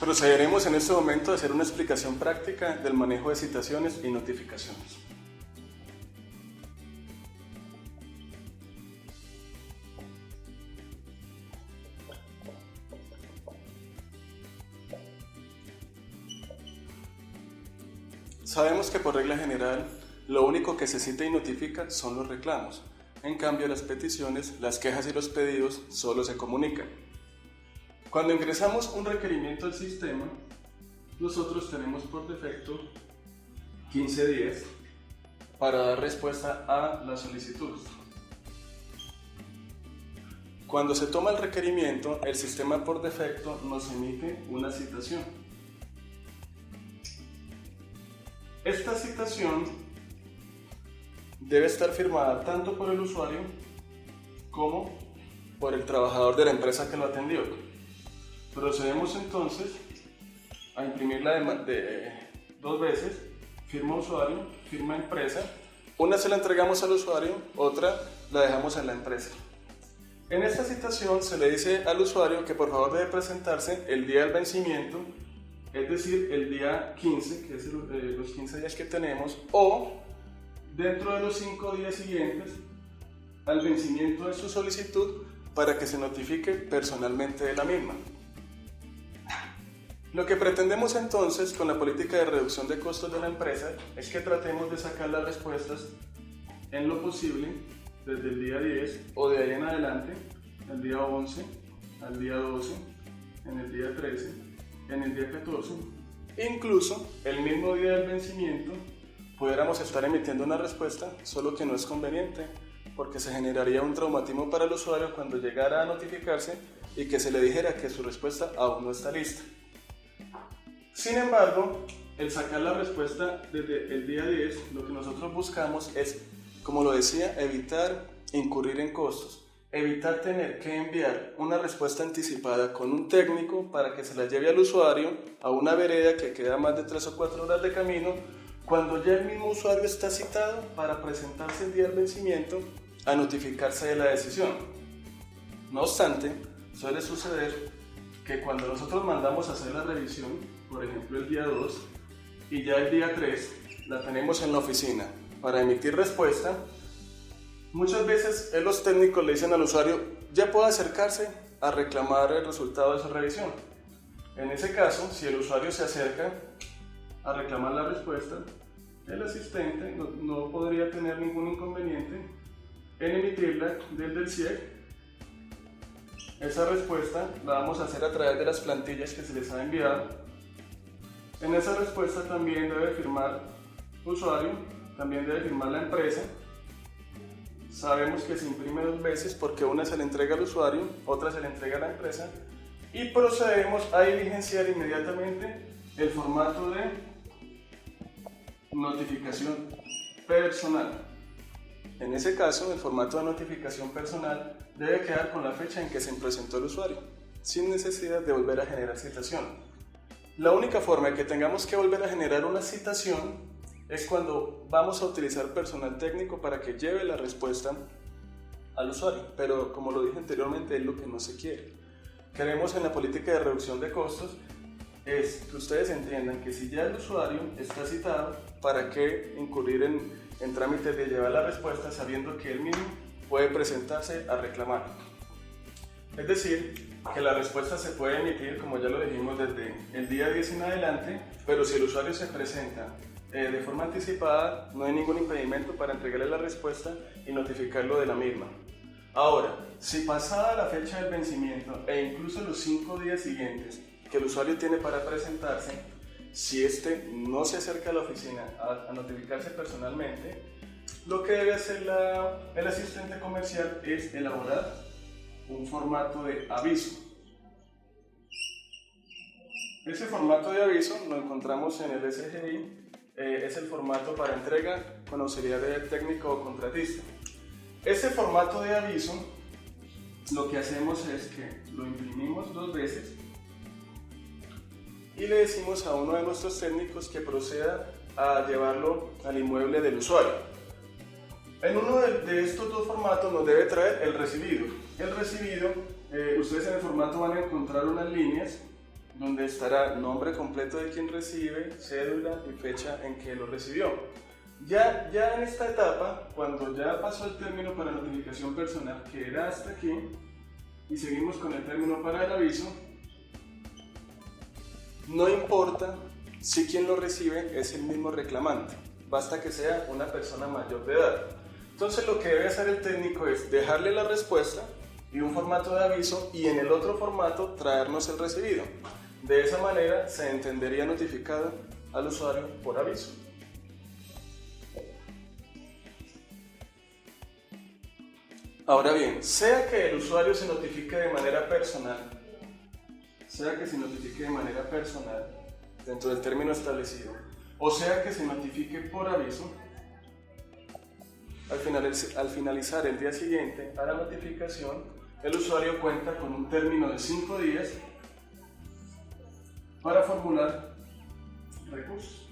Procederemos en este momento a hacer una explicación práctica del manejo de citaciones y notificaciones. Sabemos que por regla general, lo único que se cita y notifica son los reclamos. En cambio, las peticiones, las quejas y los pedidos solo se comunican. Cuando ingresamos un requerimiento al sistema, nosotros tenemos por defecto 15 días para dar respuesta a la solicitud. Cuando se toma el requerimiento, el sistema por defecto nos emite una citación. Esta citación debe estar firmada tanto por el usuario como por el trabajador de la empresa que lo atendió. Procedemos entonces a imprimirla dos veces, firma usuario, firma empresa. Una se la entregamos al usuario, otra la dejamos en la empresa. En esta citación se le dice al usuario que por favor debe presentarse el día del vencimiento, es decir, el día 15, que es los 15 días que tenemos, o dentro de los 5 días siguientes al vencimiento de su solicitud para que se notifique personalmente de la misma. Lo que pretendemos entonces con la política de reducción de costos de la empresa es que tratemos de sacar las respuestas en lo posible desde el día 10 o de ahí en adelante, el día 11, al día 12, en el día 13, en el día 14, incluso el mismo día del vencimiento pudiéramos estar emitiendo una respuesta, solo que no es conveniente porque se generaría un traumatismo para el usuario cuando llegara a notificarse y que se le dijera que su respuesta aún no está lista. Sin embargo, el sacar la respuesta desde el día 10, lo que nosotros buscamos es, como lo decía, evitar incurrir en costos, evitar tener que enviar una respuesta anticipada con un técnico para que se la lleve al usuario a una vereda que queda más de 3 o 4 horas de camino, cuando ya el mismo usuario está citado para presentarse el día del vencimiento a notificarse de la decisión. No obstante, suele suceder que cuando nosotros mandamos a hacer la revisión, por ejemplo el día 2, y ya el día 3 la tenemos en la oficina para emitir respuesta, muchas veces los técnicos le dicen al usuario, ya puede acercarse a reclamar el resultado de su revisión. En ese caso, si el usuario se acerca a reclamar la respuesta, el asistente no podría tener ningún inconveniente en emitirla desde el CIEC. Esa respuesta la vamos a hacer a través de las plantillas que se les ha enviado. En esa respuesta también debe firmar usuario, también debe firmar la empresa. Sabemos que se imprime 2 veces porque una se le entrega al usuario, otra se le entrega a la empresa, y procedemos a diligenciar inmediatamente el formato de notificación personal. En ese caso, el formato de notificación personal debe quedar con la fecha en que se presentó el usuario, sin necesidad de volver a generar citación. La única forma de que tengamos que volver a generar una citación es cuando vamos a utilizar personal técnico para que lleve la respuesta al usuario, pero como lo dije anteriormente, es lo que no se quiere. Queremos en la política de reducción de costos es que ustedes entiendan que si ya el usuario está citado, ¿para qué incurrir en trámites de llevar la respuesta sabiendo que él mismo puede presentarse a reclamar? Es decir, que la respuesta se puede emitir, como ya lo dijimos, desde el día 10 en adelante, pero si el usuario se presenta de forma anticipada, no hay ningún impedimento para entregarle la respuesta y notificarlo de la misma. Ahora, si pasada la fecha del vencimiento e incluso los 5 días siguientes que el usuario tiene para presentarse, si éste no se acerca a la oficina a notificarse personalmente, lo que debe hacer el asistente comercial es elaborar un formato de aviso. Ese formato de aviso lo encontramos en el SGI, es el formato para entrega con auxiliar del técnico o contratista. Ese formato de aviso, lo que hacemos es que lo imprimimos 2 veces y le decimos a uno de nuestros técnicos que proceda a llevarlo al inmueble del usuario. En uno de estos 2 formatos nos debe traer el recibido. El recibido, ustedes en el formato van a encontrar unas líneas donde estará nombre completo de quien recibe, cédula y fecha en que lo recibió. Ya en esta etapa, cuando ya pasó el término para notificación personal, que era hasta aquí, y seguimos con el término para el aviso, no importa si quien lo recibe es el mismo reclamante, basta que sea una persona mayor de edad. Entonces lo que debe hacer el técnico es dejarle la respuesta y un formato de aviso, y en el otro formato traernos el recibido. De esa manera se entendería notificado al usuario por aviso. Ahora bien, sea que el usuario se notifique de manera personal, dentro del término establecido, o sea que se notifique por aviso, al finalizar el día siguiente a la notificación, el usuario cuenta con un término de 5 días para formular recursos.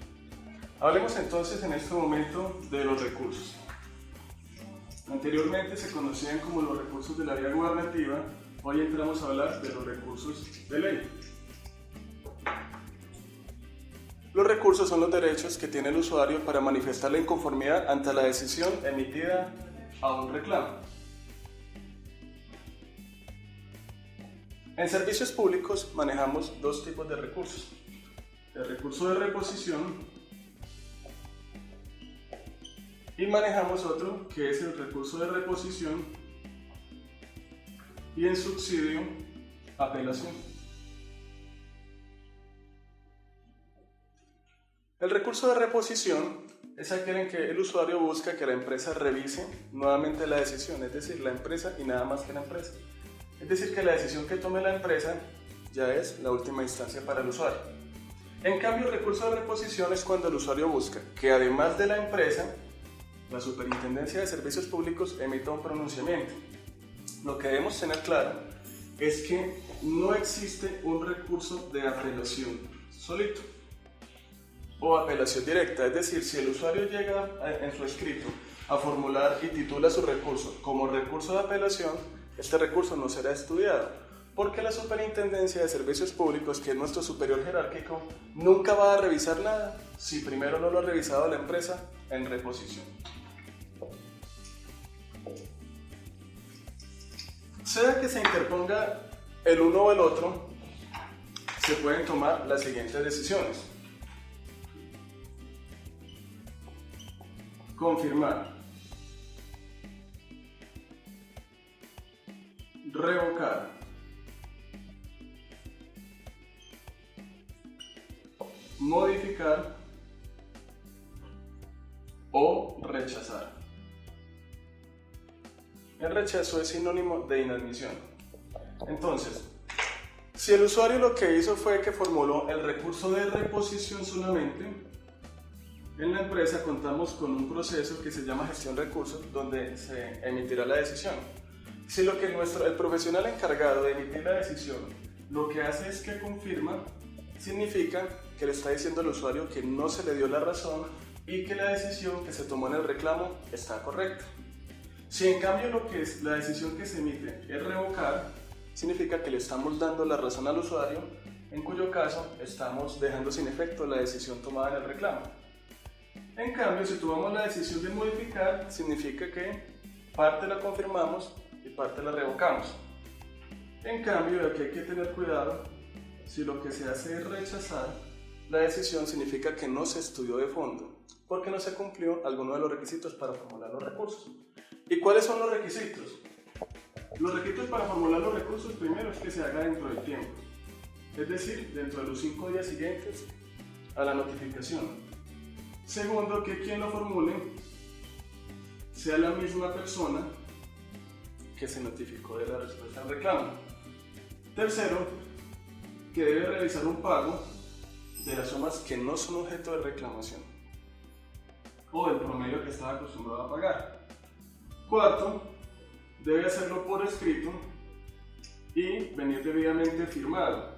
Hablemos entonces en este momento de los recursos. Anteriormente se conocían como los recursos del área gubernativa, hoy entramos a hablar de los recursos de ley. Los recursos son los derechos que tiene el usuario para manifestar la inconformidad ante la decisión emitida a un reclamo. En servicios públicos manejamos dos tipos de recursos: el recurso de reposición y manejamos otro que es el recurso de reposición y en subsidio apelación. El recurso de reposición es aquel en que el usuario busca que la empresa revise nuevamente la decisión, es decir, la empresa y nada más que la empresa. Es decir, que la decisión que tome la empresa ya es la última instancia para el usuario. En cambio, el recurso de reposición es cuando el usuario busca que además de la empresa, la Superintendencia de Servicios Públicos emita un pronunciamiento. Lo que debemos tener claro es que no existe un recurso de apelación solito o apelación directa, es decir, si el usuario llega en su escrito a formular y titula su recurso como recurso de apelación, este recurso no será estudiado, porque la Superintendencia de Servicios Públicos, que es nuestro superior jerárquico, nunca va a revisar nada si primero no lo ha revisado la empresa en reposición. Sea que se interponga el uno o el otro, se pueden tomar las siguientes decisiones: confirmar, revocar, modificar o rechazar. El rechazo es sinónimo de inadmisión. Entonces, si el usuario lo que hizo fue que formuló el recurso de reposición solamente, en la empresa contamos con un proceso que se llama gestión de recursos, donde se emitirá la decisión. Si lo que el profesional encargado de emitir la decisión lo que hace es que confirma, significa que le está diciendo al usuario que no se le dio la razón y que la decisión que se tomó en el reclamo está correcta. Si en cambio la decisión que se emite es revocar, significa que le estamos dando la razón al usuario, en cuyo caso estamos dejando sin efecto la decisión tomada en el reclamo. En cambio, si tomamos la decisión de modificar, significa que parte la confirmamos y parte la revocamos. En cambio, aquí hay que tener cuidado: si lo que se hace es rechazar la decisión, significa que no se estudió de fondo, porque no se cumplió alguno de los requisitos para formular los recursos. ¿Y cuáles son los requisitos? Los requisitos para formular los recursos, primero, es que se haga dentro del tiempo, es decir, dentro de los 5 días siguientes a la notificación. Segundo, que quien lo formule sea la misma persona que se notificó de la respuesta al reclamo. Tercero, que debe realizar un pago de las sumas que no son objeto de reclamación o del promedio que estaba acostumbrado a pagar. Cuarto, debe hacerlo por escrito y venir debidamente firmado.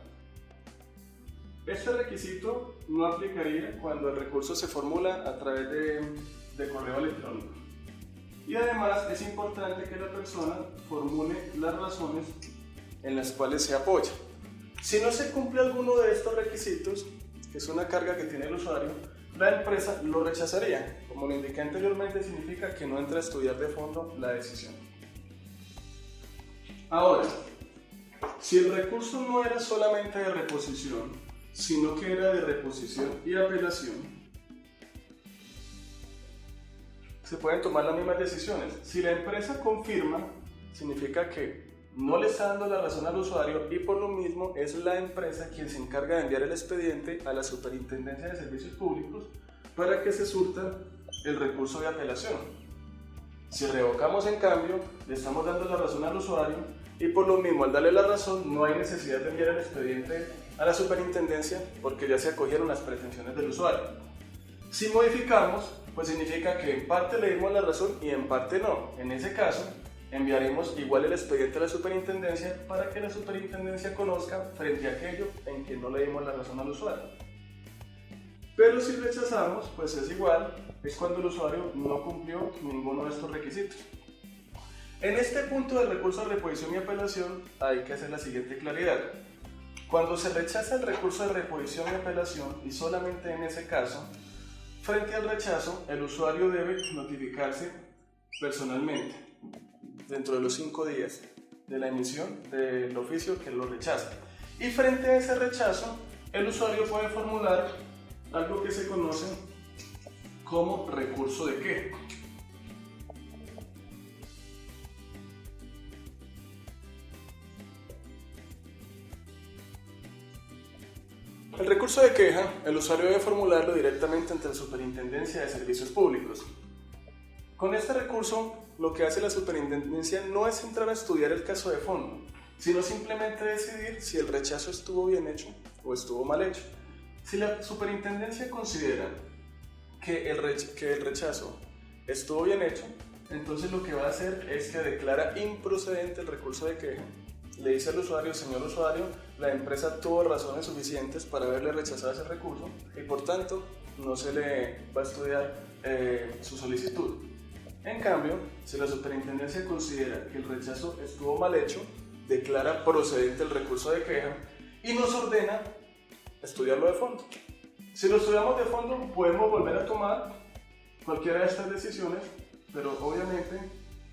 Este requisito no aplicaría cuando el recurso se formula a través de correo electrónico. Y además es importante que la persona formule las razones en las cuales se apoya. Si no se cumple alguno de estos requisitos, que es una carga que tiene el usuario, la empresa lo rechazaría. Como lo indiqué anteriormente, significa que no entra a estudiar de fondo la decisión. Ahora, si el recurso no era solamente de reposición, sino que era de reposición y apelación, se pueden tomar las mismas decisiones. Si la empresa confirma, significa que no le está dando la razón al usuario y por lo mismo es la empresa quien se encarga de enviar el expediente a la Superintendencia de Servicios Públicos para que se surta el recurso de apelación. Si revocamos, en cambio, le estamos dando la razón al usuario y por lo mismo, al darle la razón, no hay necesidad de enviar el expediente a la superintendencia porque ya se acogieron las pretensiones del usuario. Si modificamos, pues significa que en parte le dimos la razón y en parte no. En ese caso, enviaremos igual el expediente a la superintendencia para que la superintendencia conozca frente a aquello en que no le dimos la razón al usuario. Pero si rechazamos, pues es igual, es cuando el usuario no cumplió ninguno de estos requisitos. En este punto del recurso de reposición y apelación hay que hacer la siguiente claridad. Cuando se rechaza el recurso de reposición y apelación, y solamente en ese caso, frente al rechazo, el usuario debe notificarse personalmente dentro de los 5 días de la emisión del oficio que lo rechaza. Y frente a ese rechazo, el usuario puede formular algo que se conoce como recurso de queja. El recurso de queja, el usuario debe formularlo directamente ante la Superintendencia de Servicios Públicos. Con este recurso, lo que hace la Superintendencia no es entrar a estudiar el caso de fondo, sino simplemente decidir si el rechazo estuvo bien hecho o estuvo mal hecho. Si la Superintendencia considera que el rechazo estuvo bien hecho, entonces lo que va a hacer es que declara improcedente el recurso de queja. Le dice al usuario: señor usuario, la empresa tuvo razones suficientes para haberle rechazado ese recurso y por tanto no se le va a estudiar su solicitud. En cambio, si la superintendencia considera que el rechazo estuvo mal hecho, declara procedente el recurso de queja y nos ordena estudiarlo de fondo. Si lo estudiamos de fondo, podemos volver a tomar cualquiera de estas decisiones, pero obviamente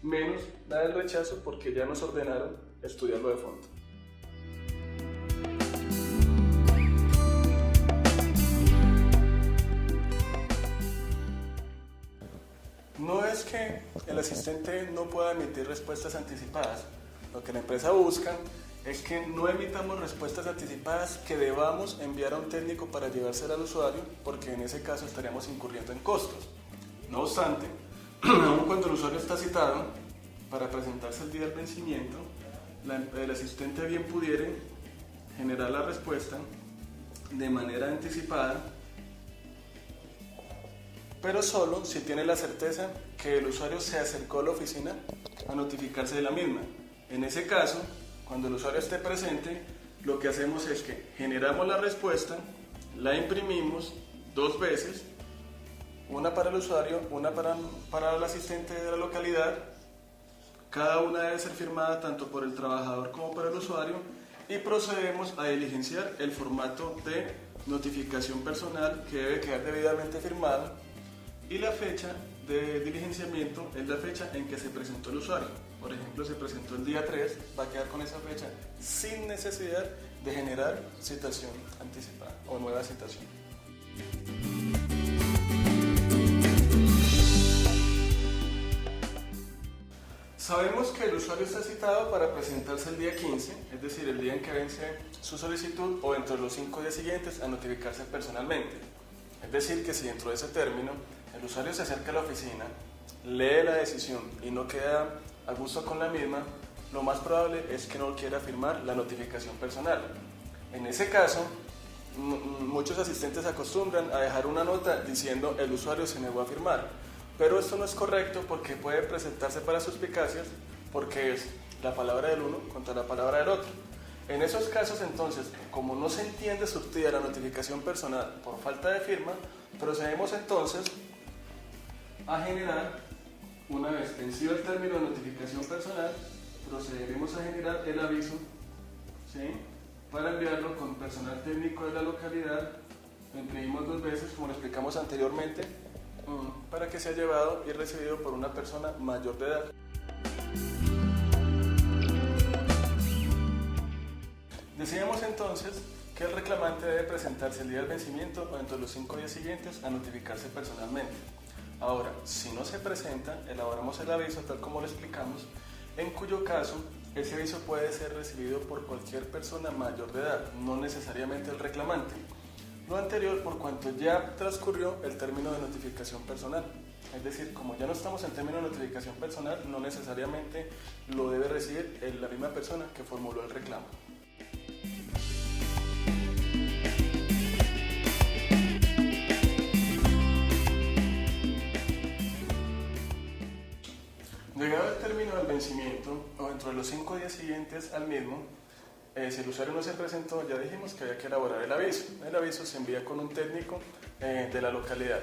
menos la del rechazo porque ya nos ordenaron estudiarlo de fondo. No es que el asistente no pueda emitir respuestas anticipadas. Lo que la empresa busca es que no emitamos respuestas anticipadas que debamos enviar a un técnico para llevársela al usuario, porque en ese caso estaríamos incurriendo en costos. No obstante, aun cuando el usuario está citado para presentarse el día del vencimiento, el asistente bien pudiera generar la respuesta de manera anticipada, pero solo si tiene la certeza que el usuario se acercó a la oficina a notificarse de la misma. En ese caso, cuando el usuario esté presente, lo que hacemos es que generamos la respuesta, la imprimimos 2 veces, una para el usuario, una para el asistente de la localidad. Cada una debe ser firmada tanto por el trabajador como por el usuario y procedemos a diligenciar el formato de notificación personal que debe quedar debidamente firmado y la fecha de diligenciamiento es la fecha en que se presentó el usuario. Por ejemplo, se presentó el día 3, va a quedar con esa fecha sin necesidad de generar citación anticipada o nueva citación. Sabemos que el usuario está citado para presentarse el día 15, es decir, el día en que vence su solicitud, o dentro de los 5 días siguientes a notificarse personalmente. Es decir, que si dentro de ese término el usuario se acerca a la oficina, lee la decisión y no queda a gusto con la misma, lo más probable es que no quiera firmar la notificación personal. En ese caso, muchos asistentes acostumbran a dejar una nota diciendo el usuario se negó a firmar, pero esto no es correcto porque puede presentarse para suspicacias porque es la palabra del uno contra la palabra del otro. En esos casos, entonces, como no se entiende surtida la notificación personal por falta de firma, procedemos entonces a generar, una vez vencido el término de notificación personal, procederemos a generar el aviso, ¿sí?, para enviarlo con personal técnico de la localidad. Lo imprimimos 2 veces, como lo explicamos anteriormente, para que sea llevado y recibido por una persona mayor de edad. Decíamos entonces que el reclamante debe presentarse el día del vencimiento o dentro de los 5 días siguientes a notificarse personalmente. Ahora, si no se presenta, elaboramos el aviso tal como lo explicamos, en cuyo caso ese aviso puede ser recibido por cualquier persona mayor de edad, no necesariamente el reclamante. Lo anterior por cuanto ya transcurrió el término de notificación personal. Es decir, como ya no estamos en término de notificación personal, no necesariamente lo debe recibir la misma persona que formuló el reclamo. Llegado el término del vencimiento o dentro de los 5 días siguientes al mismo, si el usuario no se presentó, ya dijimos que había que elaborar el aviso. El aviso se envía con un técnico de la localidad.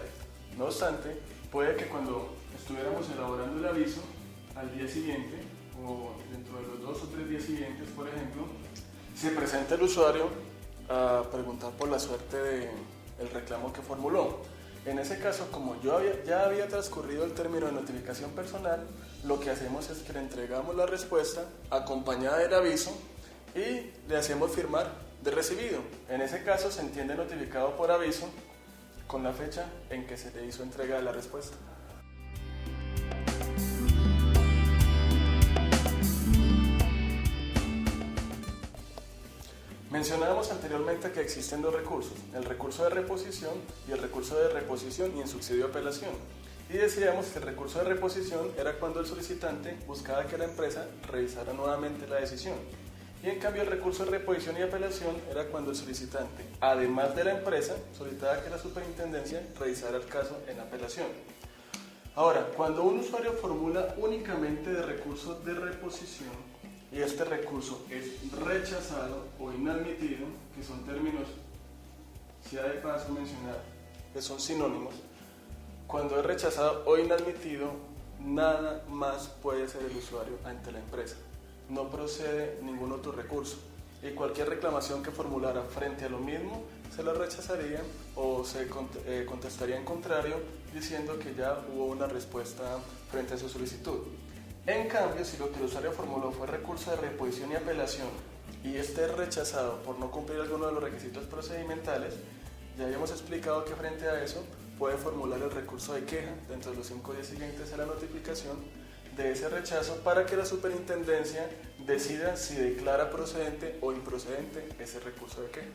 No obstante, puede que cuando estuviéramos elaborando el aviso, al día siguiente o dentro de los 2 o 3 días siguientes, por ejemplo, se presente el usuario a preguntar por la suerte del reclamo que formuló. En ese caso, como ya había transcurrido el término de notificación personal, lo que hacemos es que le entregamos la respuesta acompañada del aviso y le hacemos firmar de recibido. En ese caso se entiende notificado por aviso con la fecha en que se le hizo entrega de la respuesta. Mencionábamos anteriormente que existen 2 recursos, el recurso de reposición y el recurso de reposición y en subsidio de apelación. Y decíamos que el recurso de reposición era cuando el solicitante buscaba que la empresa revisara nuevamente la decisión. Y en cambio el recurso de reposición y apelación era cuando el solicitante, además de la empresa, solicitaba que la superintendencia revisara el caso en apelación. Ahora, cuando un usuario formula únicamente de recurso de reposición, y este recurso es rechazado o inadmitido, que son términos, sea de paso mencionar, que son sinónimos, cuando es rechazado o inadmitido, nada más puede hacer el usuario ante la empresa. No procede ningún otro recurso y cualquier reclamación que formulara frente a lo mismo se la rechazaría o se contestaría en contrario diciendo que ya hubo una respuesta frente a su solicitud. En cambio, si lo que el usuario formuló fue recurso de reposición y apelación y este es rechazado por no cumplir alguno de los requisitos procedimentales, ya habíamos explicado que frente a eso puede formular el recurso de queja dentro de los 5 días siguientes a la notificación de ese rechazo para que la superintendencia decida si declara procedente o improcedente ese recurso de queja.